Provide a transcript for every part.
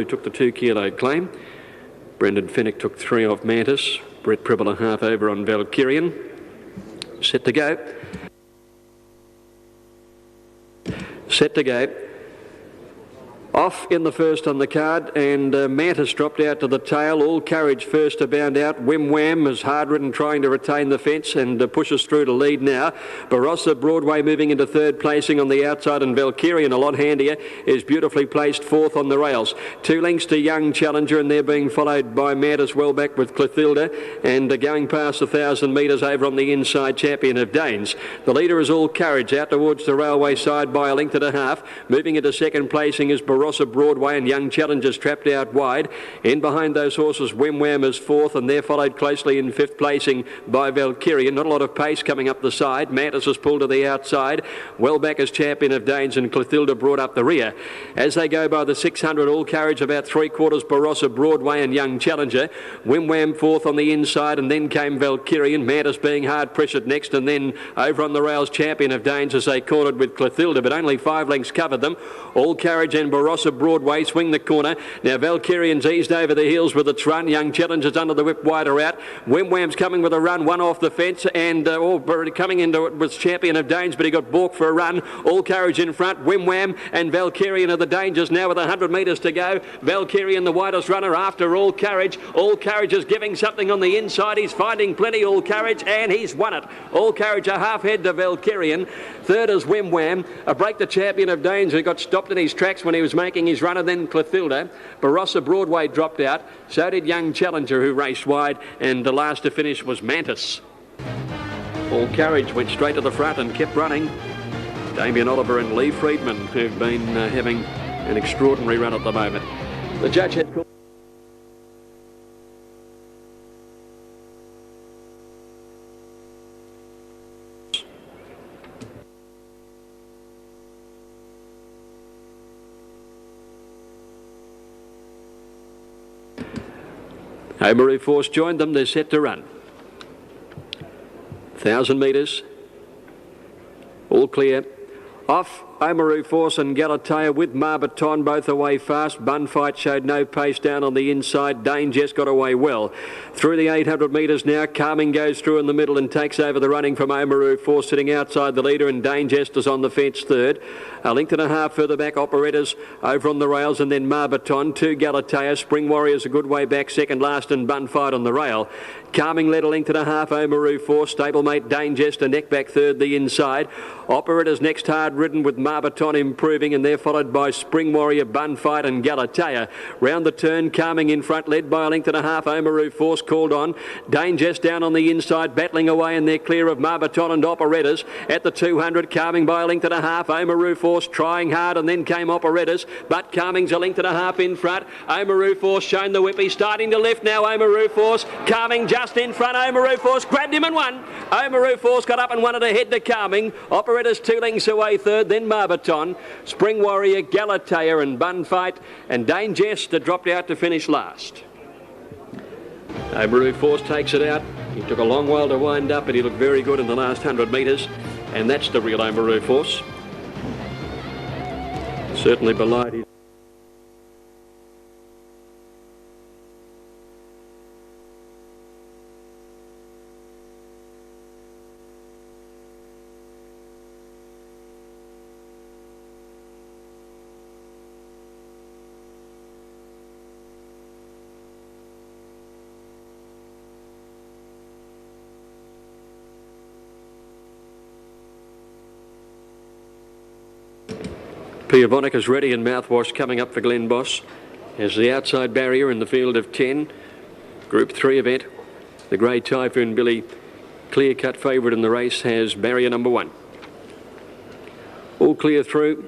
who took the 2 kilo claim. Brendan Fennick took 3 off Mantis. Brett Pribble a half over on Valkyrian. Set to go. Set to go. Off in the first on the card, and Mantis dropped out to the tail. All Courage first to bound out. Whim Wham is hard ridden, trying to retain the fence, and pushes through to lead now. Barossa Broadway moving into third placing on the outside, and Valkyrian, a lot handier, is beautifully placed fourth on the rails. 2 lengths to Young Challenger, and they're being followed by Mantis well back with Clothilda, and going past 1,000 metres over on the inside, Champion of Danes. The leader is All Courage out towards the railway side by a length and a half. Moving into second placing is Barossa Broadway, and Young Challengers trapped out wide. In behind those horses, Whim Wham is fourth, and they're followed closely in fifth placing by Valkyrian. Not a lot of pace coming up the side. Mantis is pulled to the outside. Well back as Champion of Danes, and Clothilda brought up the rear. As they go by the 600, All Courage about 3/4, Barossa Broadway and Young Challenger. Whim Wham fourth on the inside, and then came Valkyrian. Mantis being hard pressured next, and then over on the rails, Champion of Danes as they cornered with Clothilda, but only 5 lengths covered them. All Courage and Barossa Broadway swing the corner. Now Valkyrian's eased over the heels with its run. Young Challenger's under the whip wider out. Whim Wham's coming with a run, 1 off the fence, and coming into it was Champion of Danes, but he got balked for a run. All Courage in front. Whim Wham and Valkyrian are the dangers now with 100 metres to go. Valkyrian the widest runner after All Courage. All Courage is giving something on the inside. He's finding plenty, All Courage, and he's won it. All Courage a half head to Valkyrian. Third is Whim Wham. A break the Champion of Danes, who got stopped in his tracks when he was making his runner, then Clothilda. Barossa Broadway dropped out. So did Young Challenger, who raced wide, and the last to finish was Mantis. All Courage went straight to the front and kept running. Damien Oliver and Lee Friedman, who've been having an extraordinary run at the moment. The judge had called Oamaru Force joined them. They're set to run. 1,000 metres. All clear. Off Oamaru Force and Galatea with Marbaton, both away fast. Bunfight showed no pace down on the inside. Dane Jess got away well. Through the 800 metres now, Calming goes through in the middle and takes over the running from Oamaru Force, sitting outside the leader, and Dane Jess is on the fence third. A length and a half further back, Operettas over on the rails, and then Marbaton. 2 Galatea. Spring Warriors a good way back, second last, and Bunfight on the rail. Calming led a length and a half, Oamaru Force. Stablemate Dane Jester neck back third the inside. Operettas next hard ridden with Marbaton improving, and they're followed by Spring Warrior, Bunfight and Galatea. Round the turn, Calming in front, led by a length and a half. Oamaru Force called on. Dane Jess down on the inside, battling away, and they're clear of Marbaton and Operettas. At the 200, Calming by a length and a half. Oamaru Force trying hard, and then came Operettas, but Calming's a length and a half in front. Oamaru Force shown the whip. He's starting to lift now. Oamaru Force. Calming just in front. Oamaru Force grabbed him and won. Oamaru Force got up and won it ahead to Calming. Operettas 2 lengths away third, then Marbaton. Spring Warrior, Galatea and Bunfight, and Dane Jester dropped out to finish last. Oamaru Force takes it out. He took a long while to wind up, but he looked very good in the last 100 metres, and that's the real Oamaru Force. Certainly belied his... Piavonik is ready, and Mouthwash coming up for Glen Boss as the outside barrier in the field of 10. Group 3 event. The grey Typhoon Billy, clear-cut favourite in the race, has barrier number 1. All clear through.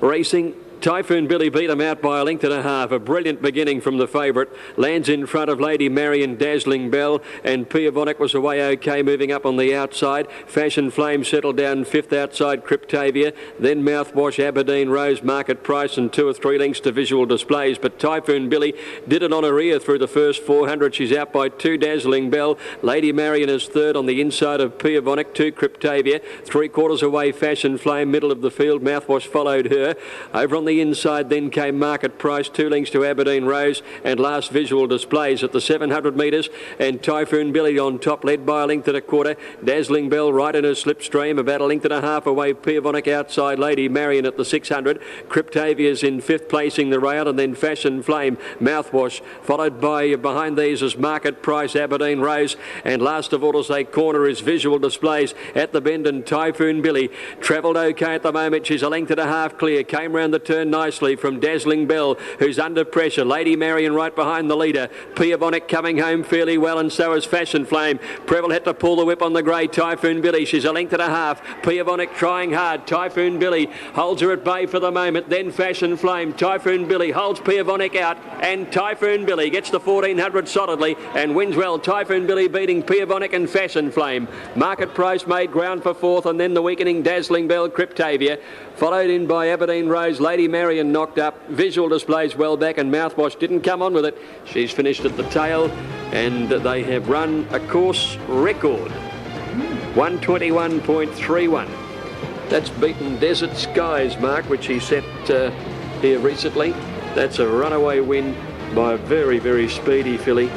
Racing. Typhoon Billy beat him out by a length and a half. A brilliant beginning from the favourite. Lands in front of Lady Marion, Dazzling Bell, and Piavonik was away okay, moving up on the outside. Fashion Flame settled down 5th outside Cryptavia. Then Mouthwash, Aberdeen, Rose, Market Price, and 2 or 3 lengths to Visual Displays. But Typhoon Billy did it on her ear through the first 400. She's out by 2 Dazzling Bell. Lady Marion is third on the inside of Piavonik, 2 Cryptavia. 3/4 away Fashion Flame, middle of the field. Mouthwash followed her. Over on the inside, then came Market Price, 2 lengths to Aberdeen Rose, and last Visual Displays at the 700 metres, and Typhoon Billy on top, led by a length and a quarter. Dazzling Bell right in her slipstream, about a length and a half away. Piavonic outside, Lady Marion at the 600. Cryptavia's in 5th, placing the rail, and then Fashion Flame, Mouthwash, followed by behind these is Market Price, Aberdeen Rose, and last of all as they corner is Visual Displays at the bend, and Typhoon Billy travelled okay at the moment. She's a length and a half clear, came round the turn nicely from Dazzling Bell, who's under pressure. Lady Marion right behind the leader. Piavonic coming home fairly well, and so is Fashion Flame. Preble had to pull the whip on the grey Typhoon Billy. She's a length and a half. Piavonic trying hard. Typhoon Billy holds her at bay for the moment. Then Fashion Flame. Typhoon Billy holds Piavonic out, and Typhoon Billy gets the 1400 solidly and wins well. Typhoon Billy beating Piavonic and Fashion Flame. Market Price made ground for 4th, and then the weakening Dazzling Bell, Cryptavia, followed in by Aberdeen Rose. Lady Marion knocked up. Visual Displays well back, and Mouthwash didn't come on with it. She's finished at the tail, and they have run a course record, 121.31. That's beaten Desert Skies, Mark, which he set here recently. That's a runaway win by a very, very speedy filly.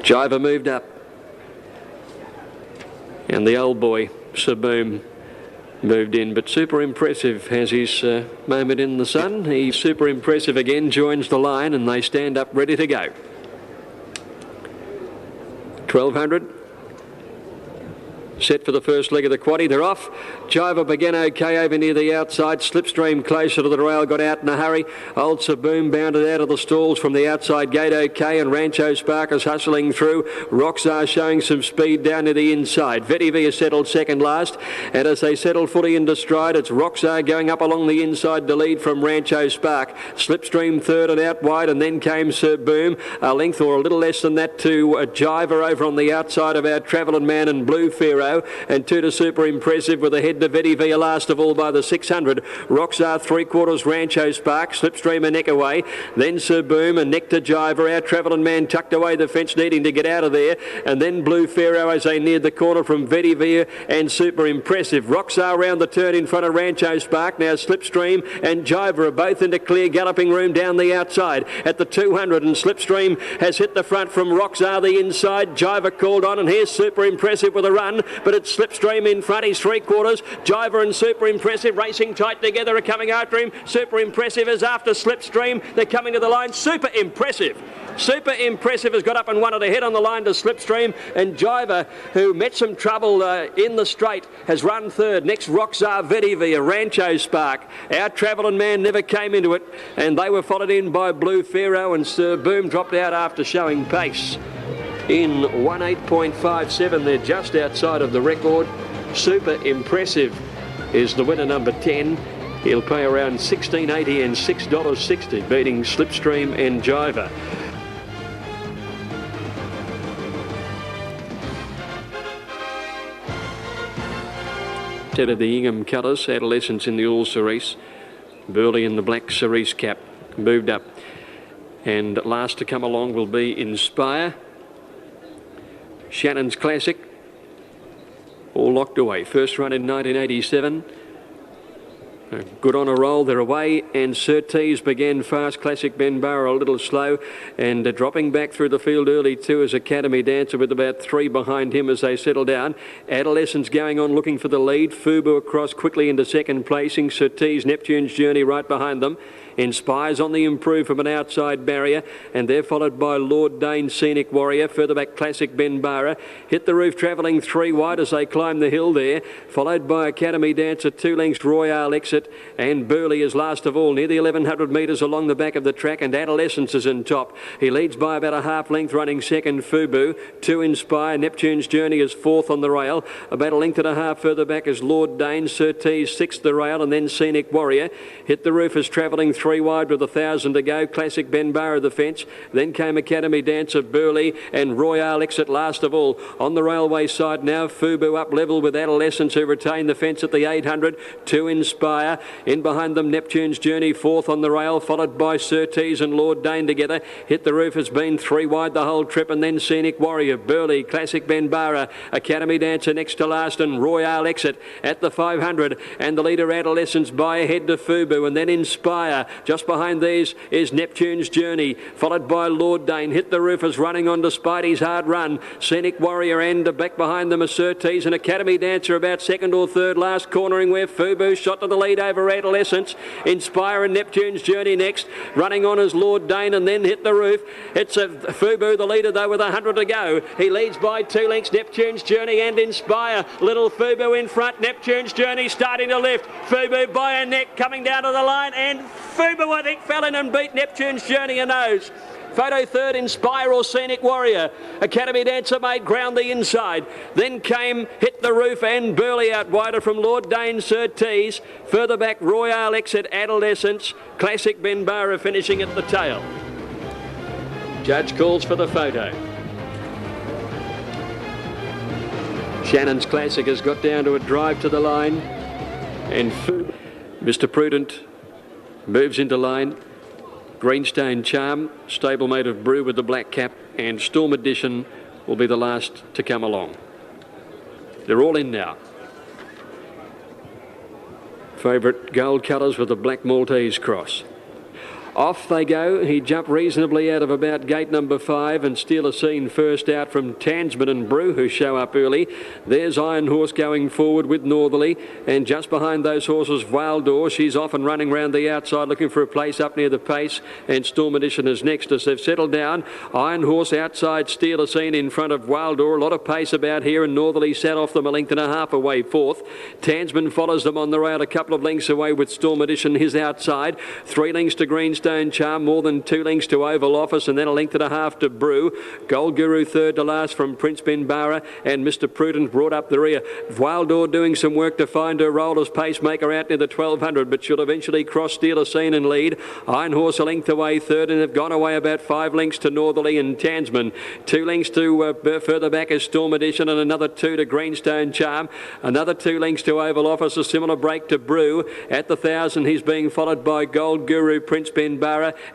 Jiver moved up, and the old boy, Saboom, moved in, but Super Impressive has his moment in the sun. He's Super Impressive again, joins the line, and they stand up ready to go. 1200. Set for the first leg of the quaddie. They're off. Jiver began okay over near the outside. Slipstream closer to the rail, got out in a hurry. Old Saboom bounded out of the stalls from the outside gate okay, and Rancho Spark is hustling through. Roxar showing some speed down to the inside. Vetivi has settled second last, and as they settle fully into stride, it's Roxar going up along the inside to lead from Rancho Spark. Slipstream third and out wide, and then came Saboom, a length or a little less than that to Jiver over on the outside of our Travelling Man and Blue Pharaoh. And 2 to Super Impressive with a head to Veti Via last of all by the 600. Roxar 3/4 Rancho Spark, Slipstream a neck away, then Saboom and neck to Jiver. Our Travelling Man tucked away the fence, needing to get out of there, and then Blue Pharaoh as they neared the corner from Veti Via and Super Impressive. Roxar round the turn in front of Rancho Spark. Now Slipstream and Jiver are both into clear galloping room down the outside at the 200, and Slipstream has hit the front from Roxar the inside. Jiver called on, and here's Super Impressive with a run, but it's Slipstream in front. He's 3/4. Jiver and Super Impressive racing tight together are coming after him. Super Impressive is after Slipstream. They're coming to the line. Super Impressive has got up and won it ahead on the line to Slipstream, and Jiver, who met some trouble in the straight, has run third. Next, Roxar, Vetivi, Rancho Spark. Our Travelling Man never came into it, and they were followed in by Blue Pharaoh, and Boom dropped out after showing pace. In 18.57, they're just outside of the record. Super Impressive is the winner, number 10. He'll pay around $16.80 and $6.60, beating Slipstream and Jiver. Instead of the Ingham colours, Adolescence in the all cerise, Burley in the black cerise cap, moved up. And last to come along will be Inspire. Shannons Classic, all locked away. First run in 1987. Good on a roll, they're away, and Surtees began fast. Classic Ben Barra a little slow, and dropping back through the field early too is Academy Dancer with about 3 behind him as they settle down. Adolescence going on looking for the lead. Fubu across quickly into second placing. Surtees, Neptune's Journey right behind them. Inspires on the improve from an outside barrier, and they're followed by Lord Dane, Scenic Warrior. Further back, Classic Ben Barra. Hit the roof, travelling 3 wide as they climb the hill there, followed by Academy Dancer, 2 lengths Royale Exit, and Burley is last of all, near the 1100 metres along the back of the track, and Adolescence is in top. He leads by about a half length, running second Fubu. 2 Inspire, Neptune's Journey is 4th on the rail. About a length and a half further back is Lord Dane, Surtees 6th the rail, and then Scenic Warrior. Hit the roof is travelling 3 wide with 1,000 to go. Classic Benbarra the fence. Then came Academy Dance of Burley and Royale Exit last of all. On the railway side now, Fubu up level with Adolescence, who retain the fence at the 800. 2 Inspire. In behind them, Neptune's Journey, 4th on the rail, followed by Surtees and Lord Dane together. Hit the Roof has been 3 wide the whole trip, and then Scenic Warrior, Burley, Classic Benbarra, Academy Dancer next to last, and Royale Exit at the 500. And the leader, Adolescence, by ahead to Fubu, and then Inspire. Just behind these is Neptune's Journey, followed by Lord Dane. Hit the Roof is running on despite his hard run. Scenic Warrior, and back behind them are Surtees and Academy Dancer about second or third, last cornering where Fubu shot to the lead over Adolescence. Inspire and Neptune's Journey next, running on as Lord Dane, and then Hit the Roof. It's a Fubu the leader though with 100 to go. He leads by 2 lengths, Neptune's Journey and Inspire. Little Fubu in front, Neptune's Journey starting to lift. Fubu by a neck coming down to the line, and Fubu I think fell in and beat Neptune's Journey a nose. Photo third, Inspire or Scenic Warrior. Academy Dancer made ground the inside. Then came Hit the Roof and Burley out wider from Lord Dane, Surtees. Further back, Royale Exit, Adolescence. Classic Benbarra finishing at the tail. Judge calls for the photo. Shannons Classic has got down to a drive to the line. And Mr. Prudent moves into line. Greenstone Charm, stablemate of Brew with the black cap, and Storm Edition will be the last to come along. They're all in now. Favourite gold colours with the black Maltese cross. Off they go. He jumped reasonably out of about gate number 5, and Steal a Scene first out from Tansman and Brew, who show up early. There's Iron Horse going forward with Northerly, and just behind those horses, Wildor. She's off and running round the outside looking for a place up near the pace, and Storm Edition is next as they've settled down. Iron Horse outside, Steal a Scene in front of Wildor. A lot of pace about here, and Northerly sat off them a length and a half away fourth. Tansman follows them on the rail a couple of lengths away with Storm Edition, his outside. 3 lengths to Greenstone Charm, more than 2 lengths to Oval Office, and then a length and a half to Brew. Gold Guru third to last from Prince Benbarra, and Mr. Prudent brought up the rear. Wildor doing some work to find her role as pacemaker out near the 1200, but she'll eventually cross Steal a Scene and lead. Iron Horse a length away third, and have gone away about 5 lengths to Northerly and Tansman. 2 lengths to further back is Storm Edition, and another 2 to Greenstone Charm. Another 2 lengths to Oval Office, a similar break to Brew. At the 1,000 he's being followed by Gold Guru, Prince Benbarra,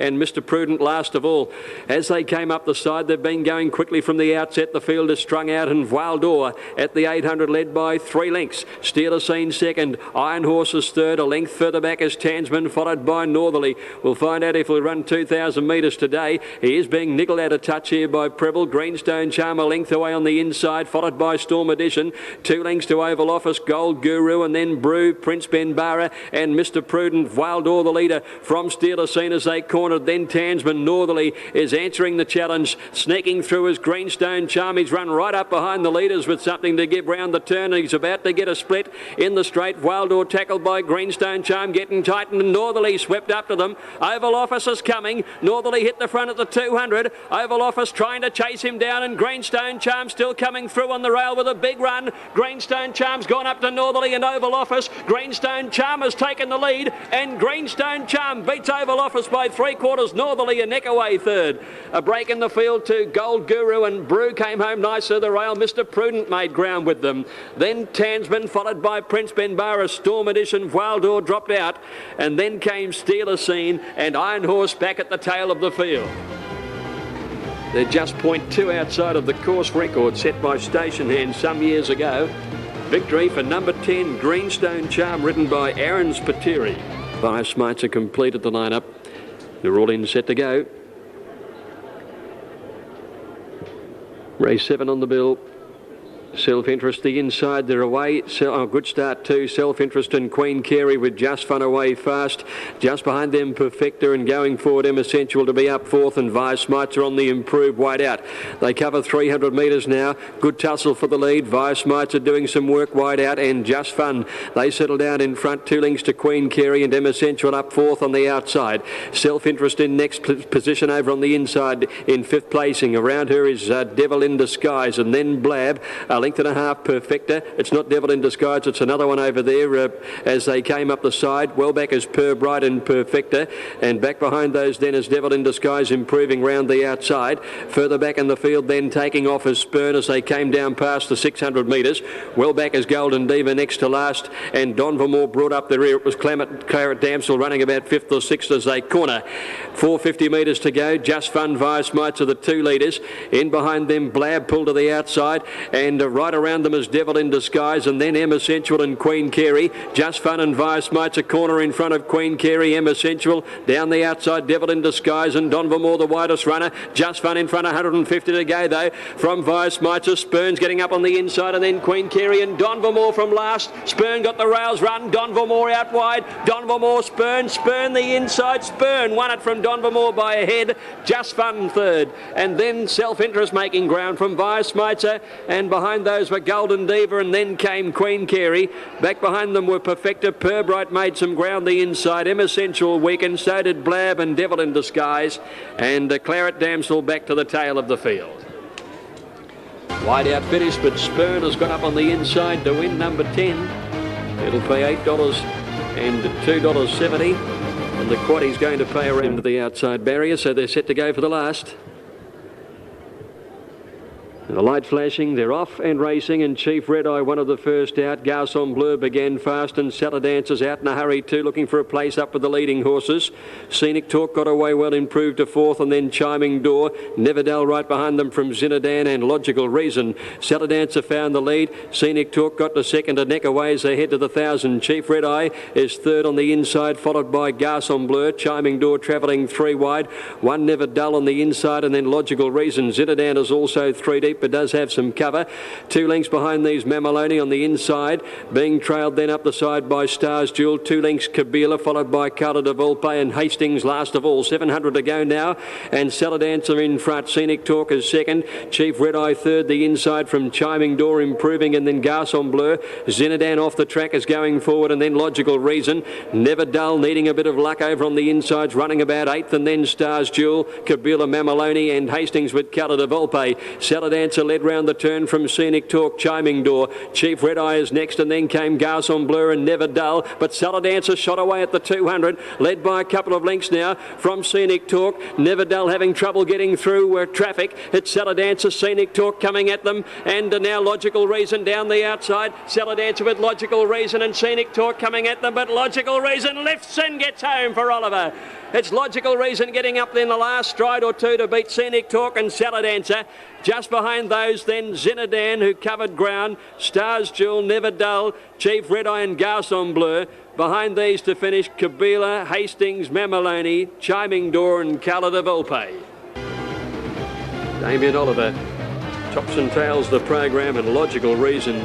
and Mr. Prudent last of all. As they came up the side, they've been going quickly from the outset. The field is strung out, and Wildor at the 800 led by 3 lengths. Steal a Scene second, Iron Horse is third. A length further back is Tansman, followed by Northerly. We'll find out if he'll run 2,000 metres today. He is being niggled out of touch here by Preble. Greenstone Charm a length away on the inside, followed by Storm Edition. 2 lengths to Oval Office, Gold Guru, and then Brew, Prince Benbarra, and Mr. Prudent. Wildor the leader from Steal a Scene as they cornered. Then Tansman. Northerly is answering the challenge, sneaking through his Greenstone Charm. He's run right up behind the leaders with something to give round the turn. He's about to get a split in the straight. Wildor tackled by Greenstone Charm, getting tightened, and Northerly swept up to them. Oval Office is coming. Northerly hit the front at the 200. Oval Office trying to chase him down, and Greenstone Charm still coming through on the rail with a big run. Greenstone Charm's gone up to Northerly and Oval Office. Greenstone Charm has taken the lead, and Greenstone Charm beats Oval Office by 3/4. Northerly a neck away third. A break in the field to Gold Guru, and Brew came home nice to the rail. Mr. Prudent made ground with them. Then Tansman, followed by Prince Benbarra. Storm Edition, Wildor dropped out, and then came Steal a Scene and Iron Horse back at the tail of the field. They're just 0.2 outside of the course record set by station hands some years ago. Victory for number 10, Greenstone Charm, ridden by Aaron Spiteri. 5 smarts are completed the lineup. They're all in, set to go. Race 7 on the bill. Self-Interest the inside, they're away. Good start too. Self-Interest and Queen Carey with Just Fun away fast. Just behind them, Perfecta, and going forward, M Essential to be up fourth, and Vice Smites are on the improved wide out. They cover 300 metres now. Good tussle for the lead. Vice Smites are doing some work wide out, and Just Fun. They settle down in front. 2 lengths to Queen Carey, and M Essential up fourth on the outside. Self-Interest in next position over on the inside in 5th placing. Around her is Devil in Disguise, and then Blab. A a length and a half Perfecta. It's not Devil in Disguise, it's another one over there as they came up the side. Well back is Per Bright and Perfecta, and back behind those then is Devil in Disguise, improving round the outside. Further back in the field then taking off as Spurn as they came down past the 600 metres. Well back is Golden Diva next to last, and Don Vermore brought up the rear. It was Claret Damsel running about 5th or 6th as they corner. 450 metres to go. Just Fun, Via Smites are the 2 leaders. In behind them Blab pulled to the outside, and right around them is Devil in Disguise, and then Emma Sensual and Queen Carey. Just Fun and Via Smites a corner in front of Queen Carey. Emma Sensual down the outside, Devil in Disguise, and Don Vermore the widest runner. Just Fun in front, 150 to go though from Via Smites. Spurn's getting up on the inside, and then Queen Carey and Don Vermore from last. Spurn got the rails run, Don Vermore out wide. Don Vermore, Spurn the inside. Spurn won it from Don Vermore by a head. Just Fun third, and then Self-Interest making ground from Via Smitzer, and behind those were Golden Diva, and then came Queen Carey. Back behind them were Perfecta. Per Bright made some ground the inside. Emma Sensual weakened, so did Blab and Devil in Disguise, and Claret Damsel back to the tail of the field. Wide out finish, but Spurn has got up on the inside to win number 10. It'll pay $8 and $2.70, and the quaddie's going to pay around to the outside barrier, so they're set to go for the last. The light flashing, they're off and racing, and Chief Red Eye, one of the first out. Garçon Bleu began fast, and Salad Dancer's out in a hurry too, looking for a place up with the leading horses. Scenic Talk got away well, improved to 4th, and then Chiming Door. Never Dull right behind them from Zinadan and Logical Reason. Salad Dancer found the lead. Scenic Talk got to second, a neck away as they head to the 1,000. Chief Red Eye is third on the inside, followed by Garçon Bleu. Chiming Door travelling 3 wide. One Never Dull on the inside, and then Logical Reason. Zinadan is also 3 deep, but does have some cover. 2 lengths behind these, Mamaloni on the inside, being trailed then up the side by Stars Jewel. 2 lengths Kabila, followed by Carla de Volpe, and Hastings last of all. 700 to go now, and Salad Dancer in front. Scenic Talk is second. Chief Red Eye third, the inside from Chiming Door improving, and then Garçon Bleu. Zinadan off the track is going forward, and then Logical Reason. Never Dull needing a bit of luck over on the insides, running about 8th, and then Stars Jewel, Kabila, Mamaloni, and Hastings with Carla de Volpe. Salad Dancer led round the turn from Scenic Talk. Chiming Door. Chief Red Eye is next, and then came Garçon Bleu and Never Dull, but Salad Dancer shot away at the 200, led by a couple of lengths now from Scenic Talk. Never Dull having trouble getting through traffic. It's Salad Dancer, Scenic Talk coming at them, and now Logical Reason down the outside. Salad Dancer with Logical Reason and Scenic Talk coming at them, but Logical Reason lifts and gets home for Oliver. It's Logical Reason getting up in the last stride or two to beat Scenic Talk and Salad Dancer. Just behind those then Zinadan, who covered ground. Stars Jewel, Never Dull, Chief Red Eye and Garçon Bleu. Behind these to finish Kabila, Hastings, Mamaloni, Chiming Door and Carla de Volpe. Damien Oliver tops and tails the program, and Logical Reason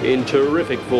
in terrific form.